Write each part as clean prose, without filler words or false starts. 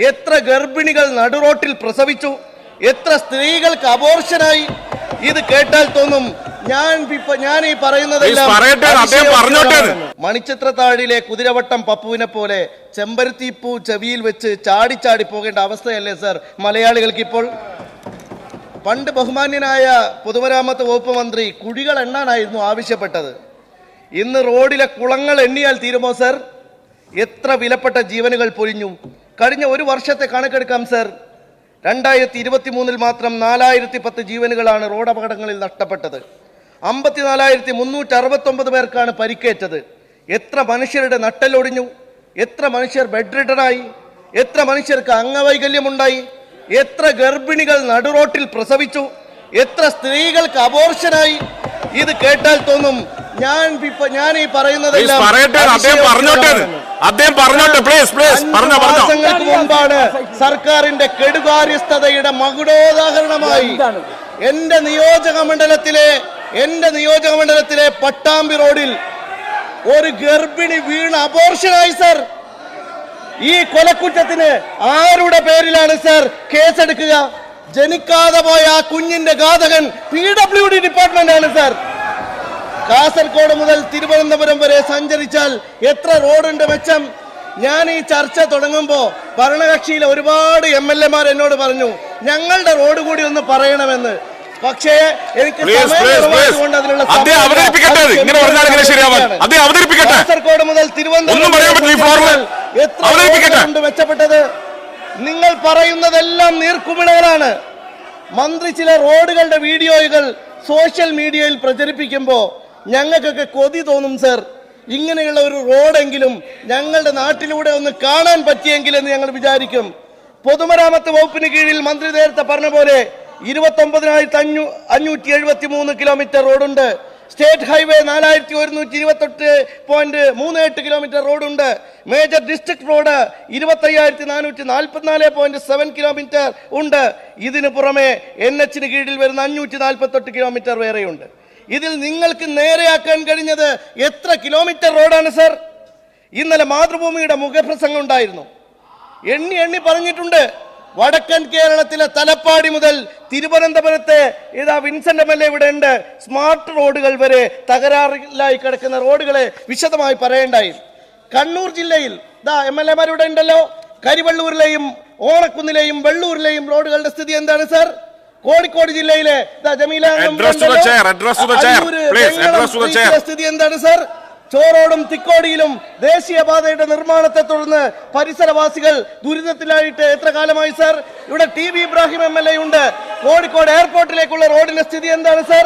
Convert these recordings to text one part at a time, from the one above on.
എത്ര ഗർഭിണികൾ നടുറോട്ടിൽ പ്രസവിച്ചു, എത്ര സ്ത്രീകൾക്ക് അബോർഷനായി. ഇത് കേട്ടാൽ തോന്നും ഞാൻ ഈ പറയുന്നതെല്ലാം. മണിച്ചിത്രത്താഴിലെ കുതിരവട്ടം പപ്പുവിനെ പോലെ ചെമ്പരത്തിപ്പൂ ചെവിയിൽ വെച്ച് ചാടി പോകേണ്ട അവസ്ഥയല്ലേ സർ മലയാളികൾക്ക് ഇപ്പോൾ? പണ്ട് ബഹുമാന്യനായ പൊതുമരാമത്ത് വകുപ്പ് മന്ത്രി കുഴികൾ എണ്ണാനായിരുന്നു ആവശ്യപ്പെട്ടത്. ഇന്ന് റോഡിലെ കുളങ്ങൾ എണ്ണിയാൽ തീരുമോ സർ? എത്ര വിലപ്പെട്ട ജീവനുകൾ പൊലിഞ്ഞു. കഴിഞ്ഞ ഒരു വർഷത്തെ കണക്കെടുക്കാം സർ. 2023 മാത്രം 4010 ജീവനുകളാണ് റോഡ് അപകടങ്ങളിൽ നഷ്ടപ്പെട്ടത്. 54,369 പേർക്കാണ് പരിക്കേറ്റത്. എത്ര മനുഷ്യരുടെ നട്ടലൊടിഞ്ഞു, എത്ര മനുഷ്യർ ബെഡ് റിഡനായി, എത്ര മനുഷ്യർക്ക് അംഗവൈകല്യമുണ്ടായി, എത്ര ഗർഭിണികൾ നടുറോട്ടിൽ പ്രസവിച്ചു, എത്ര സ്ത്രീകൾക്ക് അബോർഷനായി. ഇത് കേട്ടാൽ തോന്നും ഞാൻ ഈ പറയുന്നതെല്ലാം. മാസങ്ങൾക്ക് മുമ്പാണ് സർക്കാരിന്റെ കെടുകാര്യസ്ഥതയുടെ മകുടോദാഹരണമായി എന്റെ നിയോജക മണ്ഡലത്തിലെ പട്ടാമ്പി റോഡിൽ ഒരു ഗർഭിണി വീണ് അബോർഷനായി സർ. ഈ കൊലക്കുറ്റത്തിന് ആരുടെ പേരിലാണ് സർ കേസെടുക്കുക? ജനിക്കാതെ പോയ ആ കുഞ്ഞിന്റെ ഘാതകൻ PWD ഡിപ്പാർട്ട്മെന്റ് ആണ് സർ. കാസർഗോഡ് മുതൽ തിരുവനന്തപുരം വരെ സഞ്ചരിച്ചാൽ എത്ര റോഡുണ്ട് മെച്ചം? ഞാൻ ഈ ചർച്ച തുടങ്ങുമ്പോ ഭരണകക്ഷിയിലെ ഒരുപാട് MLA എന്നോട് പറഞ്ഞു ഞങ്ങളുടെ റോഡ് കൂടി ഒന്ന് പറയണമെന്ന്. പക്ഷേ എനിക്ക് കാസർഗോഡ് മുതൽ തിരുവനന്തപുരം എത്ര മെച്ചപ്പെട്ടത്? നിങ്ങൾ പറയുന്നതെല്ലാം നീർക്കുമിളകളാണ്. മന്ത്രി ചില റോഡുകളുടെ വീഡിയോകൾ സോഷ്യൽ മീഡിയയിൽ പ്രചരിപ്പിക്കുമ്പോ ഞങ്ങൾക്കൊക്കെ കൊതി തോന്നും സർ. ഇങ്ങനെയുള്ള ഒരു റോഡെങ്കിലും ഞങ്ങളുടെ നാട്ടിലൂടെ ഒന്ന് കാണാൻ പറ്റിയെങ്കിലെന്ന് ഞങ്ങൾ വിചാരിക്കും. പൊതുമരാമത്ത് വകുപ്പിന് കീഴിൽ മന്ത്രി നേരത്തെ പറഞ്ഞ പോലെ 29,573 കിലോമീറ്റർ റോഡുണ്ട്. സ്റ്റേറ്റ് ഹൈവേ 4128.38 കിലോമീറ്റർ റോഡുണ്ട്. മേജർ ഡിസ്ട്രിക്ട് റോഡ് 25,444.7 കിലോമീറ്റർ ഉണ്ട്. ഇതിനു പുറമെ NH കീഴിൽ വരുന്ന 548 കിലോമീറ്റർ വേറെയുണ്ട്. ഇതിൽ നിങ്ങൾക്ക് നേരെയാക്കാൻ കഴിഞ്ഞത് എത്ര കിലോമീറ്റർ റോഡാണ് സർ? ഇന്നലെ മാതൃഭൂമിയുടെ മുഖപ്രസംഗം ഉണ്ടായിരുന്നു. എണ്ണി പറഞ്ഞിട്ടുണ്ട്. വടക്കൻ കേരളത്തിലെ തലപ്പാടി മുതൽ തിരുവനന്തപുരത്തെ വിൻസെന്റ് MLA ഇവിടെ ഉണ്ട്. സ്മാർട്ട് റോഡുകൾ വരെ തകരാറിലായി കിടക്കുന്ന റോഡുകളെ വിശദമായി പറയേണ്ടായി. കണ്ണൂർ ജില്ലയിൽ MLA ഇവിടെ ഉണ്ടല്ലോ. കരിവള്ളൂരിലെയും ഓണക്കുന്നിലെയും വെള്ളൂരിലെയും റോഡുകളുടെ സ്ഥിതി എന്താണ് സർ? കോഴിക്കോട് ജില്ലയിലെ സ്ഥിതി എന്താണ് സർ? ചോറോടും തിക്കോടിയിലും ദേശീയപാതയുടെ നിർമ്മാണത്തെ തുടർന്ന് പരിസരവാസികൾ ദുരിതത്തിലായിട്ട് എത്ര കാലമായി സർ? ഇവിടെ TB ഇബ്രാഹിം MLA ഉണ്ട്. കോഴിക്കോട് എയർപോർട്ടിലേക്കുള്ള റോഡിന്റെ സ്ഥിതി എന്താണ് സർ?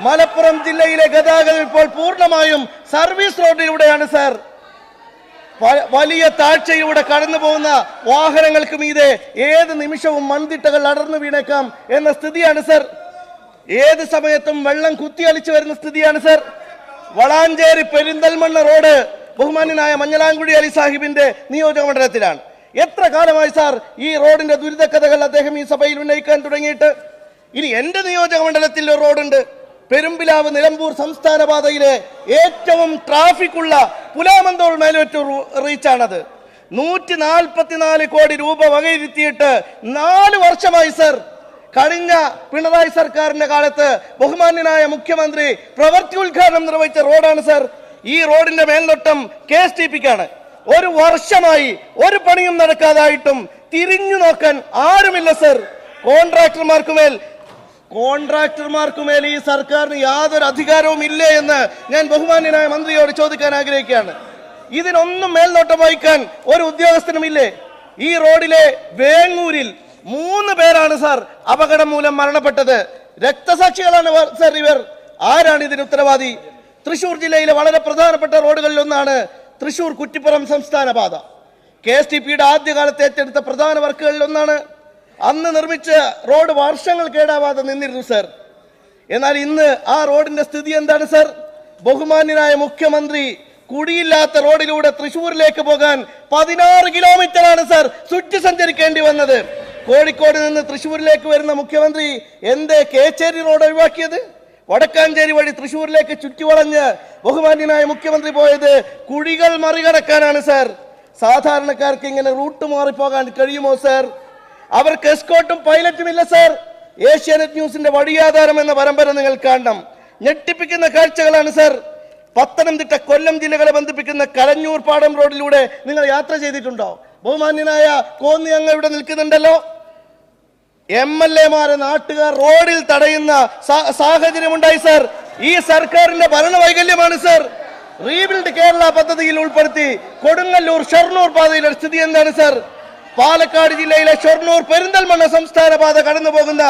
മലപ്പുറം ജില്ലയിലെ ഗതാഗതം ഇപ്പോൾ പൂർണ്ണമായും സർവീസ് റോഡിലൂടെയാണ് സർ. വലിയ താഴ്ചയിലൂടെ കടന്നു പോകുന്ന വാഹനങ്ങൾക്ക് മീതെ ഏത് നിമിഷവും മൺതിട്ടകൾ അടർന്നു വീണേക്കാം എന്ന സ്ഥിതിയാണ് സർ. ഏത് സമയത്തും വെള്ളം കുത്തിയലിച്ചു വരുന്ന സ്ഥിതിയാണ് സർ. വളാഞ്ചേരി പെരിന്തൽമണ്ണ റോഡ് ബഹുമാന്യനായ മഞ്ഞളാംകുടി അലി സാഹിബിന്റെ നിയോജക മണ്ഡലത്തിലാണ്. എത്ര കാലമായി സാർ ഈ റോഡിന്റെ ദുരിതക്കഥകൾ അദ്ദേഹം ഈ സഭയിൽ ഉന്നയിക്കാൻ തുടങ്ങിയിട്ട്? ഇനി എന്റെ നിയോജക മണ്ഡലത്തിൽ ഒരു റോഡുണ്ട്. പെരുമ്പിലാവ് നിലമ്പൂർ സംസ്ഥാന പാതയിലെ ഏറ്റവും ട്രാഫിക് ഉള്ള പുലാമന്തോൾ മേലുവറ്റൂർ റീച്ചാണത്. 144 കോടി രൂപ വകയിരുത്തിയിട്ട് 4 വർഷമായി സർ. കഴിഞ്ഞ പിണറായി സർക്കാരിന്റെ കാലത്ത് ബഹുമാന്യനായ മുഖ്യമന്ത്രി പ്രവൃത്തി ഉദ്ഘാടനം നിർവഹിച്ച റോഡാണ് സർ. ഈ റോഡിന്റെ മേൽനോട്ടം KSTPക്കാണ്. ഒരു വർഷമായി ഒരു പണിയും നടക്കാതായിട്ടും തിരിഞ്ഞു നോക്കാൻ ആരുമില്ല സർ. കോൺട്രാക്ടർമാർക്കുമേൽ ഈ സർക്കാരിന് യാതൊരു അധികാരവും ഇല്ലേ എന്ന് ഞാൻ ബഹുമാന്യനായ മന്ത്രിയോട് ചോദിക്കാൻ ആഗ്രഹിക്കുകയാണ്. ഇതിനൊന്നും മേൽനോട്ടം വഹിക്കാൻ ഒരു ഉദ്യോഗസ്ഥനുമില്ലേ? ഈ റോഡിലെ വേങ്ങൂരിൽ 3 പേരാണ് സാർ അപകടം മൂലം മരണപ്പെട്ടത്. രക്തസാക്ഷികളാണ് സർ ഇവർ. ആരാണ് ഇതിന് ഉത്തരവാദി? തൃശൂർ ജില്ലയിലെ വളരെ പ്രധാനപ്പെട്ട റോഡുകളിൽ ഒന്നാണ് തൃശൂർ കുറ്റിപ്പുറം സംസ്ഥാന പാത. KSTPയുടെ ആദ്യകാലത്ത് ഏറ്റെടുത്ത പ്രധാന വർക്കുകളിൽ ഒന്നാണ്. അന്ന് നിർമ്മിച്ച റോഡ് വർഷങ്ങൾ കേടാവാതെ നിന്നിരുന്നു സർ. എന്നാൽ ഇന്ന് ആ റോഡിന്റെ സ്ഥിതി എന്താണ് സർ? ബഹുമാന്യനായ മുഖ്യമന്ത്രി കുടിയില്ലാത്ത റോഡിലൂടെ തൃശൂരിലേക്ക് പോകാൻ 16 കിലോമീറ്ററാണ് സർ ചുറ്റി സഞ്ചരിക്കേണ്ടി വന്നത്. കോഴിക്കോട് നിന്ന് തൃശൂരിലേക്ക് വരുന്ന മുഖ്യമന്ത്രി എന്തേ കേച്ചേരി റോഡ് ഒഴിവാക്കിയത്? വടക്കാഞ്ചേരി വഴി തൃശൂരിലേക്ക് ചുറ്റിവളഞ്ഞ് ബഹുമാന്യനായ മുഖ്യമന്ത്രി പോയത് കുഴികൾ മറികടക്കാനാണ് സർ. സാധാരണക്കാർക്ക് ഇങ്ങനെ റൂട്ട് മാറിപ്പോകാൻ കഴിയുമോ സർ? അവർക്ക് എസ്കോർട്ടും പൈലറ്റും ഇല്ല സർ. ഏഷ്യാനെറ്റ് ന്യൂസിന്റെ വഴിയാധാരം എന്ന പരമ്പര നിങ്ങൾ കാണണം. ഞെട്ടിപ്പിക്കുന്ന കാഴ്ചകളാണ് സർ. പത്തനംതിട്ട കൊല്ലം ജില്ലകളെ ബന്ധിപ്പിക്കുന്ന കലഞ്ഞൂർ പാടം റോഡിലൂടെ നിങ്ങൾ യാത്ര ചെയ്തിട്ടുണ്ടോ? ബഹുമാന്യനായ കോന്നി അങ്ങ് ഇവിടെ നിൽക്കുന്നുണ്ടല്ലോ. MLA-മാരെ നാട്ടുകാർ റോഡിൽ തടയുന്ന സാഹചര്യമുണ്ടായി സർ. ഈ സർക്കാരിന്റെ ഭരണവൈകല്യമാണ് സർ. റീബിൽഡ് കേരള പദ്ധതിയിൽ ഉൾപ്പെടുത്തി കൊടുങ്ങല്ലൂർ ഷൊർണൂർ പാതയിലെ സ്ഥിതി എന്താണ് സർ? പാലക്കാട് ജില്ലയിലെ ഷൊർണൂർ പെരിന്തൽമണ്ണ സംസ്ഥാന പാത കടന്നു പോകുന്ന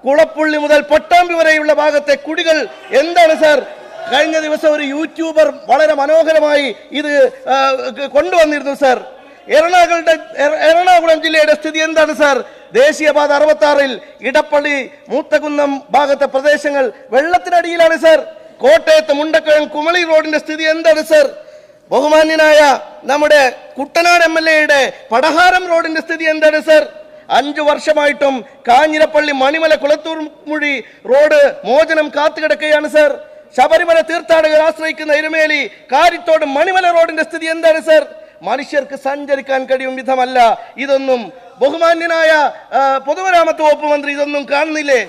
കുളപ്പുള്ളി മുതൽ പട്ടാമ്പി വരെയുള്ള ഭാഗത്തെ കുടികൾ എന്താണ് സർ? കഴിഞ്ഞ ദിവസം ഒരു യൂട്യൂബർ വളരെ മനോഹരമായി ഇത് കൊണ്ടുവന്നിരുന്നു സർ. എറണാകുളം ജില്ലയുടെ സ്ഥിതി എന്താണ് സർ? ദേശീയപാത 66-ൽ ഇടപ്പള്ളി മൂത്തകുന്നം ഭാഗത്തെ പ്രദേശങ്ങൾ വെള്ളത്തിനടിയിലാണ് സർ. കോട്ടയത്ത് മുണ്ടക്കയം കുമളി റോഡിന്റെ സ്ഥിതി എന്താണ് സർ? ബഹുമാന്യനായ നമ്മുടെ കുട്ടനാട് MLA-യുടെ പടഹാരം റോഡിന്റെ സ്ഥിതി എന്താണ് സർ? 5 വർഷമായിട്ടും കാഞ്ഞിരപ്പള്ളി മണിമല കുളത്തൂർ മുഴി റോഡ് മോചനം കാത്തുകിടക്കുകയാണ് സർ. ശബരിമല തീർത്ഥാടകർ ആശ്രയിക്കുന്ന എരുമേലി കാരിത്തോട് മണിമല റോഡിന്റെ സ്ഥിതി എന്താണ് സർ? മനുഷ്യർക്ക് സഞ്ചരിക്കാൻ കഴിയും വിധമല്ല ഇതൊന്നും. ബഹുമാന്യനായ പൊതുമരാമത്ത് വകുപ്പ് മന്ത്രി ഇതൊന്നും കാണുന്നില്ലേ?